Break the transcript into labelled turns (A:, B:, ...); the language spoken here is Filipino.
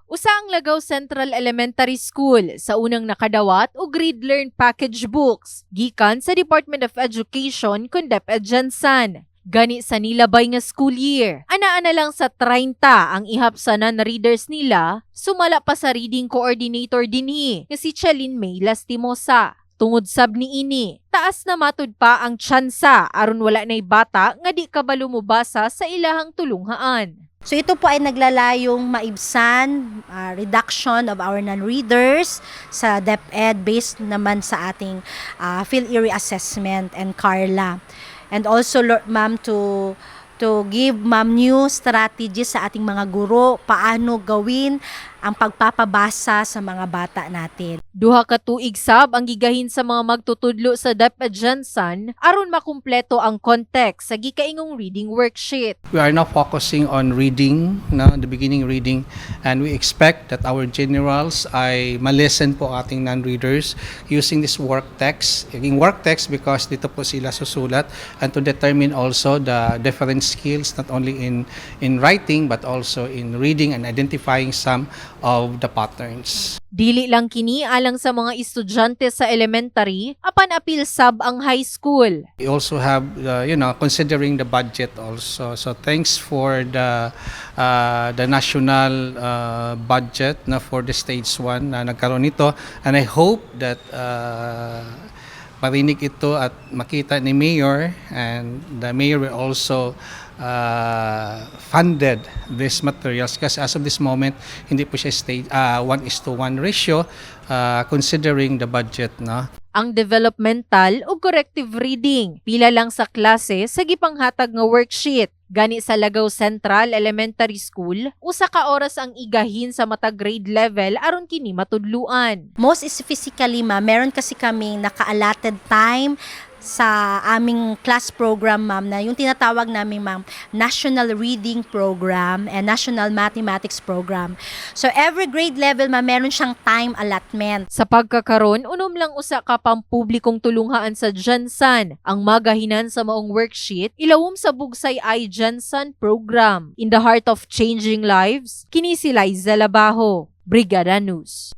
A: Usa ang Lagaw Central Elementary School sa unang nakadawat og Read Learn Package Books gikan sa Department of Education kun DepEd Jansan. Gani sa nilabay nga school year, ana-ana lang sa 30 ang ihapsanan na readers nila, sumala pa sa reading coordinator dinhi nga si Chelin May Lastimosa. Tungod sab ni ini, taas na matud pa ang tsansa aron wala nay bata nga di kabalo mobasa sa ilahang tulunghaan.
B: So ito po ay naglalayong maibsan reduction of our non-readers sa DepEd based naman sa ating PhilErie assessment and Carla. And also, ma'am, to give ma'am new strategies sa ating mga guro, paano gawin ang pagpapabasa sa mga bata natin.
A: Duha ka tuig sab ang gigahin sa mga magtutudlo sa DepEd Jansan aron makumpleto ang context sa gikaingong reading worksheet.
C: We are now focusing on reading, the beginning reading, and we expect that our generals ay malisten po ating non-readers using this work text. Yung work text because dito po sila susulat and to determine also the different skills not only in writing but also in reading and identifying some of the patterns.
A: Dili lang kini alang sa mga estudyante sa elementary, apan apil sab ang high school.
C: We also have, considering the budget also. So thanks for the national budget na for the stage 1 na nagkaroon nito. And I hope that marinig ito at makita ni Mayor, and the Mayor will also funded these materials kasi as of this moment hindi po siya stage 1:1 ratio considering the budget, no.
A: Ang developmental o corrective reading pila lang sa klase sa gipanghatag nga worksheet. Gani sa Lagaw Central Elementary School, usa ka oras ang igahin sa matag grade level aron kini matudluan.
B: Most specifically, ma'am, meron kasi kaming naka-allotted time sa aming class program, ma'am, na yung tinatawag namin, ma'am, National Reading Program and National Mathematics Program. So every grade level, ma'am, meron siyang time allotment.
A: Sa pagkakaron, unom lang usa ka pampublikong tulunghaan sa Jansan ang magahinan sa maong worksheet ilawom sa Bugsay I Jansan Program. In the heart of changing lives, kini si Liza Labajo, Brigada News.